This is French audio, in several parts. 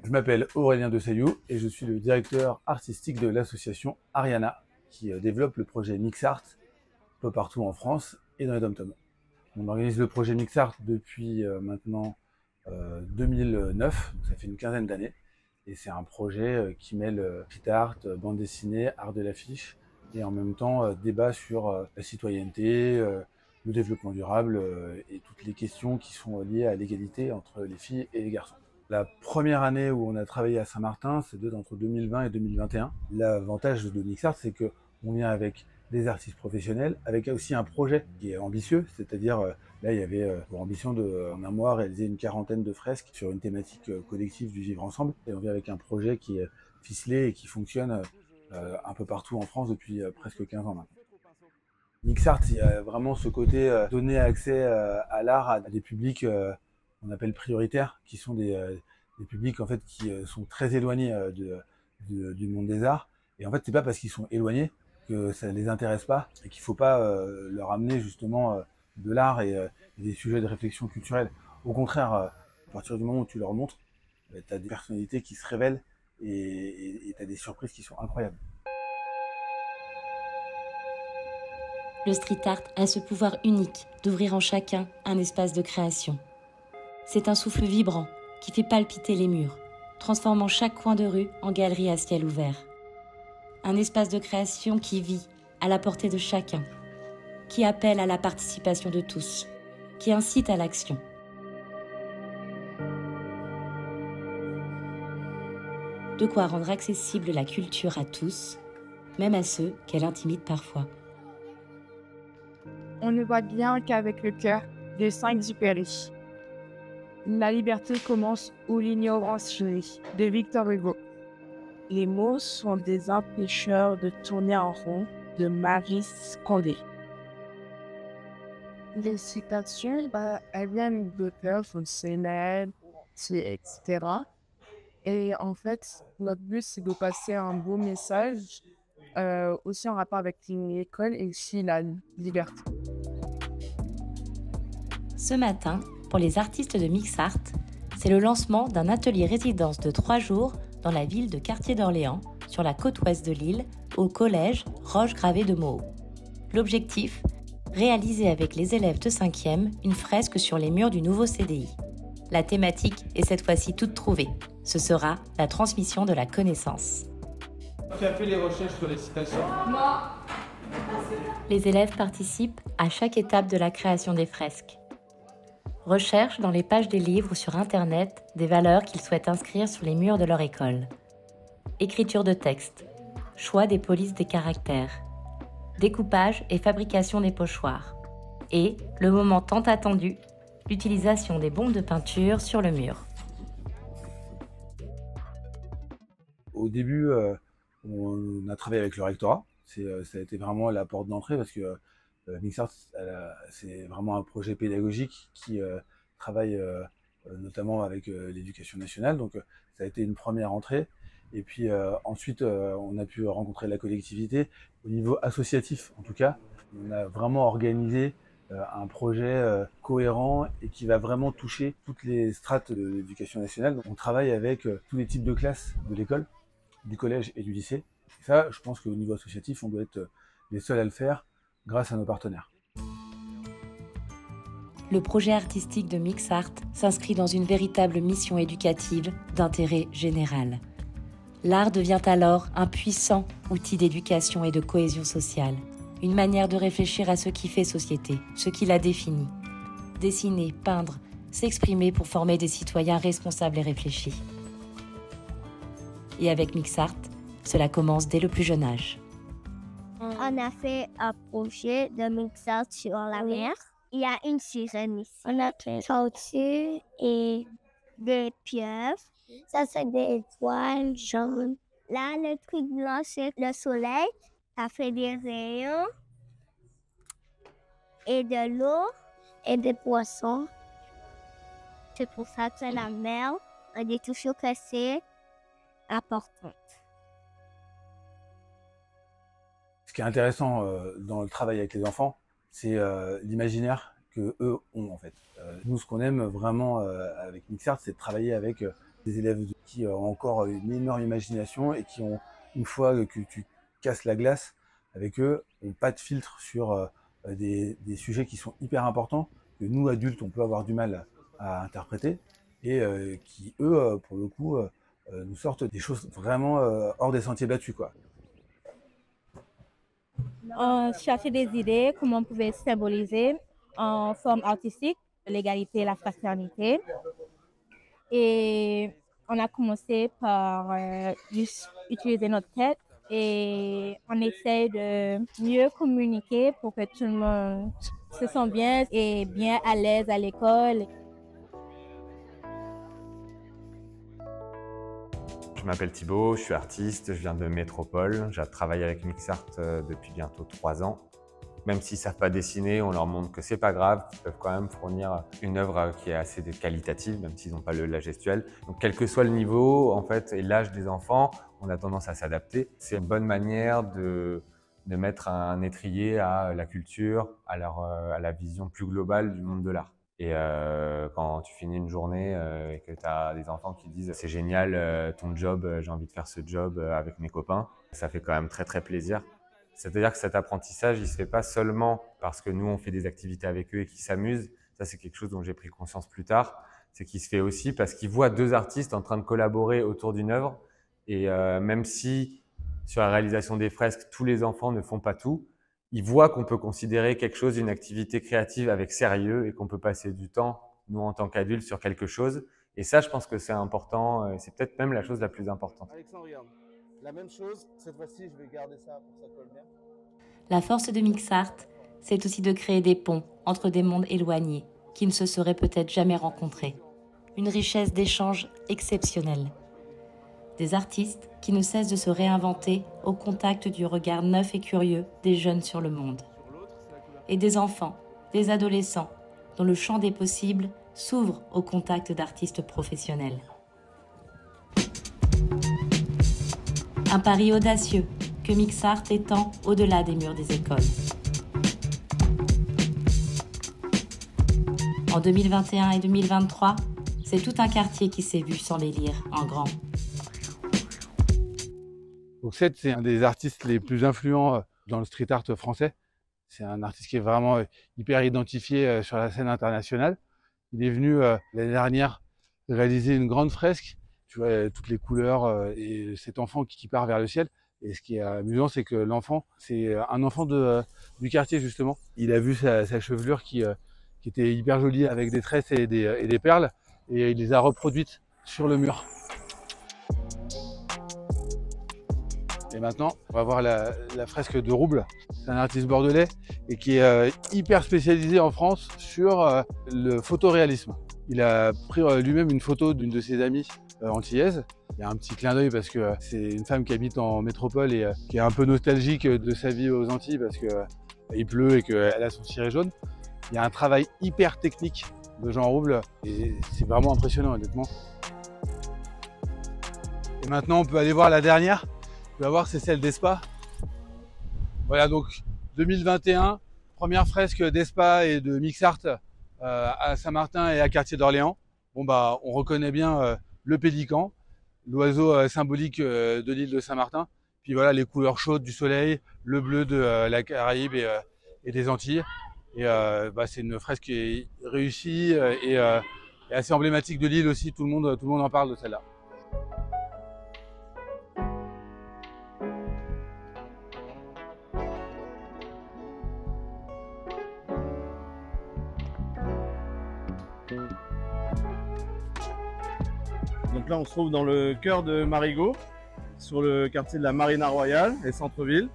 Je m'appelle Aurélien Dessayou et je suis le directeur artistique de l'association Ariana qui développe le projet MixArt un peu partout en France et dans les dom-toms. On organise le projet MixArt depuis maintenant 2009, donc ça fait une quinzaine d'années. Et c'est un projet qui mêle street art, bande dessinée, art de l'affiche et en même temps débat sur la citoyenneté, le développement durable et toutes les questions qui sont liées à l'égalité entre les filles et les garçons. La première année où on a travaillé à Saint-Martin, c'est entre 2020 et 2021. L'avantage de MixArt, c'est qu'on vient avec des artistes professionnels, avec aussi un projet qui est ambitieux, c'est-à-dire là il y avait pour ambition de, en un mois, réaliser une quarantaine de fresques sur une thématique collective du vivre ensemble. Et on vient avec un projet qui est ficelé et qui fonctionne un peu partout en France depuis presque 15 ans maintenant. MixArt, il y a vraiment ce côté donner accès à l'art à des publics on appelle prioritaires, qui sont des publics en fait qui sont très éloignés du monde des arts. Et en fait, c'est pas parce qu'ils sont éloignés que ça les intéresse pas et qu'il faut pas leur amener justement de l'art et des sujets de réflexion culturelle. Au contraire, à partir du moment où tu leur montres, tu as des personnalités qui se révèlent et tu as des surprises qui sont incroyables. Le street art a ce pouvoir unique d'ouvrir en chacun un espace de création. C'est un souffle vibrant qui fait palpiter les murs, transformant chaque coin de rue en galerie à ciel ouvert. Un espace de création qui vit à la portée de chacun, qui appelle à la participation de tous, qui incite à l'action. De quoi rendre accessible la culture à tous, même à ceux qu'elle intimide parfois. On ne voit bien qu'avec le cœur des 5 exupéry. La liberté commence où l'ignorance finit, de Victor Hugo. Les mots sont des empêcheurs de tourner en rond, de Maryse Condé. Les citations, elles viennent d'auteurs célèbres, etc. Et en fait, notre but, c'est de passer un beau message, aussi en rapport avec l'école et aussi la liberté. Ce matin, pour les artistes de MixArt, c'est le lancement d'un atelier résidence de 3 jours dans la ville de Quartier d'Orléans, sur la côte ouest de l'île, au collège Roche-Gravée de Moho. L'objectif, réaliser avec les élèves de 5e une fresque sur les murs du nouveau CDI. La thématique est cette fois-ci toute trouvée. Ce sera la transmission de la connaissance. Qui a fait les recherches sur les citations? Moi. Les élèves participent à chaque étape de la création des fresques. Recherche dans les pages des livres ou sur Internet des valeurs qu'ils souhaitent inscrire sur les murs de leur école. Écriture de texte, choix des polices des caractères, découpage et fabrication des pochoirs. Et, le moment tant attendu, l'utilisation des bombes de peinture sur le mur. Au début, on a travaillé avec le rectorat. Ça a été vraiment la porte d'entrée parce que MixArt, c'est vraiment un projet pédagogique qui travaille notamment avec l'éducation nationale. Donc ça a été une première entrée. Et puis ensuite, on a pu rencontrer la collectivité. Au niveau associatif, en tout cas, on a vraiment organisé un projet cohérent et qui va vraiment toucher toutes les strates de l'éducation nationale. Donc, on travaille avec tous les types de classes de l'école, du collège et du lycée. Et ça, je pense qu'au niveau associatif, on doit être les seuls à le faire grâce à nos partenaires. Le projet artistique de MixArt s'inscrit dans une véritable mission éducative d'intérêt général. L'art devient alors un puissant outil d'éducation et de cohésion sociale. Une manière de réfléchir à ce qui fait société, ce qui la définit. Dessiner, peindre, s'exprimer pour former des citoyens responsables et réfléchis. Et avec MixArt, cela commence dès le plus jeune âge. On a fait un projet de MixArt sur la mer. Il y a une sirène ici. On a fait tortues et des pieuvres. Ça, c'est des étoiles jaunes. Là, le truc blanc, c'est le soleil. Ça fait des rayons et de l'eau et des poissons. C'est pour ça que la mer, on dit toujours que c'est important. Ce qui est intéressant dans le travail avec les enfants, c'est l'imaginaire que eux ont en fait. Nous, ce qu'on aime vraiment avec MixArt, c'est de travailler avec Des élèves qui ont encore une énorme imagination et qui ont, une fois que tu casses la glace avec eux, n'ont pas de filtre sur des sujets qui sont hyper importants, que nous, adultes, on peut avoir du mal à interpréter, et qui, eux, pour le coup, nous sortent des choses vraiment hors des sentiers battus, quoi. On cherchait des idées, comment on pouvait symboliser en forme artistique l'égalité et la fraternité. Et on a commencé par juste utiliser notre tête et on essaie de mieux communiquer pour que tout le monde se sente bien et bien à l'aise à l'école. Je m'appelle Thibaut, je suis artiste, je viens de Métropole. Je travaille avec Mixart depuis bientôt 3 ans. Même s'ils ne savent pas dessiner, on leur montre que c'est pas grave, qu'ils peuvent quand même fournir une œuvre qui est assez qualitative, même s'ils n'ont pas la gestuelle. Donc quel que soit le niveau en fait, et l'âge des enfants, on a tendance à s'adapter. C'est une bonne manière de mettre un étrier à la culture, à la vision plus globale du monde de l'art. Et quand tu finis une journée et que tu as des enfants qui disent « c'est génial ton job, j'ai envie de faire ce job avec mes copains », ça fait quand même très très plaisir. C'est-à-dire que cet apprentissage, il ne se fait pas seulement parce que nous, on fait des activités avec eux et qu'ils s'amusent. Ça, c'est quelque chose dont j'ai pris conscience plus tard. C'est qu'il se fait aussi parce qu'ils voient 2 artistes en train de collaborer autour d'une œuvre. Et même si, sur la réalisation des fresques, tous les enfants ne font pas tout, ils voient qu'on peut considérer quelque chose, une activité créative avec sérieux et qu'on peut passer du temps, nous, en tant qu'adultes, sur quelque chose. Et ça, je pense que c'est important. C'est peut-être même la chose la plus importante. Alexandre, regarde. La même chose, cette fois-ci, je vais garder ça pour que ça colle bien. La force de Mixart, c'est aussi de créer des ponts entre des mondes éloignés qui ne se seraient peut-être jamais rencontrés. Une richesse d'échanges exceptionnelle. Des artistes qui ne cessent de se réinventer au contact du regard neuf et curieux des jeunes sur le monde. Et des enfants, des adolescents, dont le champ des possibles s'ouvre au contact d'artistes professionnels. Un pari audacieux que Mixart étend au-delà des murs des écoles. En 2021 et 2023, c'est tout un quartier qui s'est vu sans les lire en grand. Donc Seth, c'est un des artistes les plus influents dans le street art français. C'est un artiste qui est vraiment hyper identifié sur la scène internationale. Il est venu l'année dernière réaliser une grande fresque. Tu vois, toutes les couleurs et cet enfant qui part vers le ciel. Et ce qui est amusant, c'est que l'enfant, c'est un enfant du quartier, justement. Il a vu sa chevelure qui était hyper jolie avec des tresses et des perles. Et il les a reproduites sur le mur. Et maintenant, on va voir la fresque de Rouble. C'est un artiste bordelais et qui est hyper spécialisé en France sur le photoréalisme. Il a pris lui-même une photo d'une de ses amies antillaises. Il y a un petit clin d'œil parce que c'est une femme qui habite en métropole et qui est un peu nostalgique de sa vie aux Antilles parce qu'il pleut et qu'elle a son ciré jaune. Il y a un travail hyper technique de Jean Rouble et c'est vraiment impressionnant, honnêtement. Et maintenant, on peut aller voir la dernière. Tu vas voir, c'est celle d'Espa. Voilà, donc 2021, première fresque d'Espa et de Mixart à Saint-Martin et à Quartier d'Orléans. Bon, bah, on reconnaît bien le pélican, l'oiseau symbolique de l'île de Saint-Martin. Puis voilà, les couleurs chaudes du soleil, le bleu de la Caraïbe et des Antilles. Et c'est une fresque qui est réussie et assez emblématique de l'île aussi. Tout le monde en parle de celle-là. Donc là, on se trouve dans le cœur de Marigot, sur le quartier de la Marina Royale et centre-ville.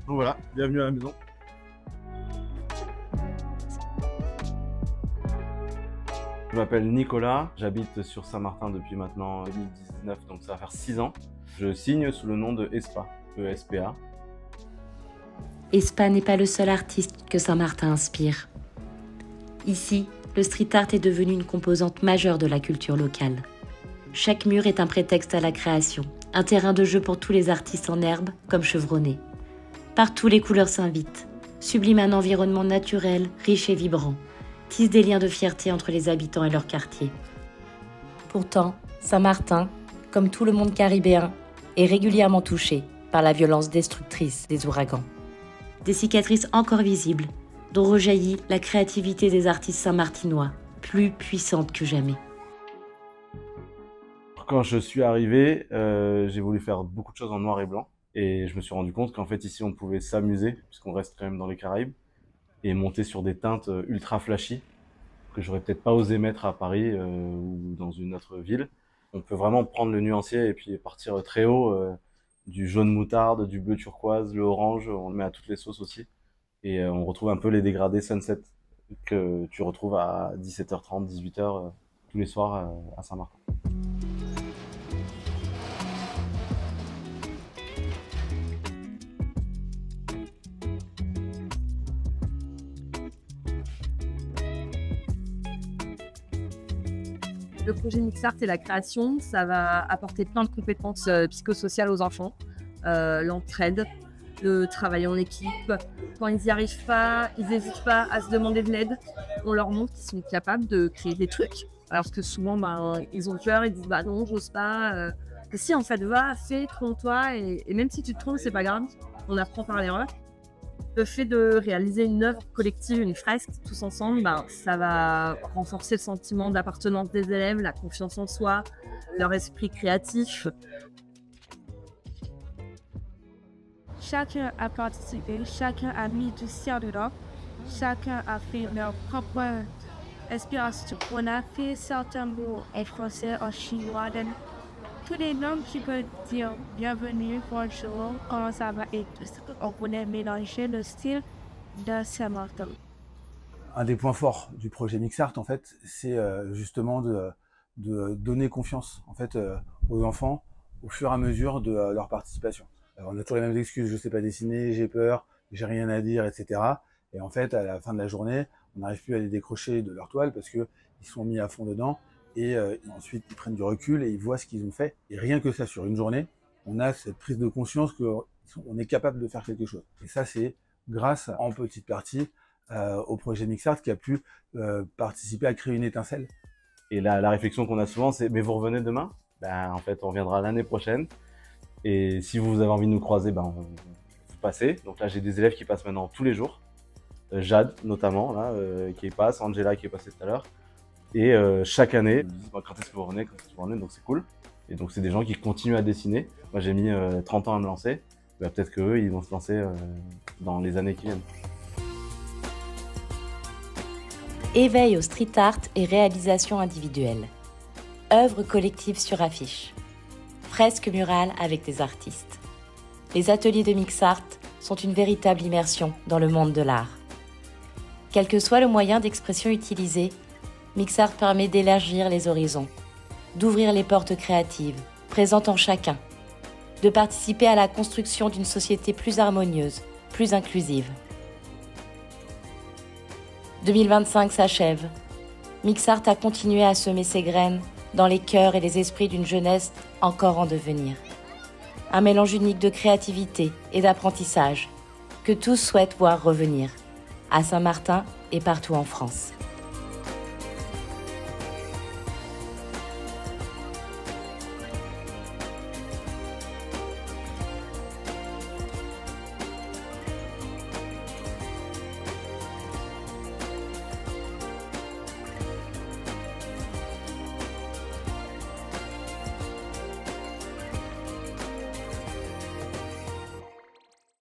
Donc voilà, bienvenue à la maison. Je m'appelle Nicolas, j'habite sur Saint-Martin depuis maintenant 2019, donc ça va faire 6 ans. Je signe sous le nom de Espa, E-S-P-A. Espa n'est pas le seul artiste que Saint-Martin inspire. Ici, le street art est devenu une composante majeure de la culture locale. Chaque mur est un prétexte à la création, un terrain de jeu pour tous les artistes en herbe comme chevronnés. Partout, les couleurs s'invitent, subliment un environnement naturel, riche et vibrant, tissent des liens de fierté entre les habitants et leur quartier. Pourtant, Saint-Martin, comme tout le monde caribéen, est régulièrement touché par la violence destructrice des ouragans. Des cicatrices encore visibles, dont rejaillit la créativité des artistes saint-martinois, plus puissante que jamais. Quand je suis arrivé, j'ai voulu faire beaucoup de choses en noir et blanc. Et je me suis rendu compte qu'en fait, ici, on pouvait s'amuser, puisqu'on reste quand même dans les Caraïbes, et monter sur des teintes ultra flashy, que j'aurais peut-être pas osé mettre à Paris ou dans une autre ville. On peut vraiment prendre le nuancier et puis partir très haut, du jaune moutarde, du bleu turquoise, le orange, on le met à toutes les sauces aussi. Et on retrouve un peu les dégradés sunset que tu retrouves à 17h30, 18h tous les soirs à Saint-Martin. Le projet Mixart et la création, ça va apporter plein de compétences psychosociales aux enfants, l'entraide, le travail en équipe. Quand ils n'y arrivent pas, ils n'hésitent pas à se demander de l'aide. On leur montre qu'ils sont capables de créer des trucs. Alors que souvent, ils ont peur, ils disent « non, j'ose pas ». Si, en fait, va, fais, trompe-toi. Et même si tu te trompes, c'est pas grave, on apprend par l'erreur. Le fait de réaliser une œuvre collective, une fresque, tous ensemble, ça va renforcer le sentiment d'appartenance des élèves, la confiance en soi, leur esprit créatif. Chacun a participé, chacun a mis du sien dedans, chacun a fait leur propre inspiration. On a fait certains mots en français, en chinois, tous les langues qui peuvent dire bienvenue, bonjour, comment ça va et tout ça. On voulait mélanger le style de Saint-Martin. Un des points forts du projet Mixart, en fait, c'est justement de donner confiance en fait, aux enfants au fur et à mesure de leur participation. Alors, on a toujours les mêmes excuses, je sais pas dessiner, j'ai peur, j'ai rien à dire, etc. Et en fait, à la fin de la journée, on n'arrive plus à les décrocher de leur toile parce que ils sont mis à fond dedans. Et ensuite, ils prennent du recul et ils voient ce qu'ils ont fait. Et rien que ça, sur une journée, on a cette prise de conscience qu'on est capable de faire quelque chose. Et ça, c'est grâce, en petite partie, au projet Mixart qui a pu participer à créer une étincelle. Et la réflexion qu'on a souvent, c'est « mais vous revenez demain ?» En fait, on reviendra l'année prochaine. Et si vous avez envie de nous croiser, vous passez. Donc là, j'ai des élèves qui passent maintenant tous les jours. Jade, notamment, là, qui passe, Angela qui est passée tout à l'heure. Et chaque année, ils me disent quand est-ce que vous revenez, donc c'est cool. Et donc c'est des gens qui continuent à dessiner. Moi j'ai mis 30 ans à me lancer, peut-être qu'eux ils vont se lancer dans les années qui viennent. Éveil au street art et réalisation individuelle. Œuvres collectives sur affiche. Fresques murales avec des artistes. Les ateliers de Mixart sont une véritable immersion dans le monde de l'art. Quel que soit le moyen d'expression utilisé, Mixart permet d'élargir les horizons, d'ouvrir les portes créatives, présentes en chacun, de participer à la construction d'une société plus harmonieuse, plus inclusive. 2025 s'achève. Mixart a continué à semer ses graines dans les cœurs et les esprits d'une jeunesse encore en devenir. Un mélange unique de créativité et d'apprentissage que tous souhaitent voir revenir, à Saint-Martin et partout en France.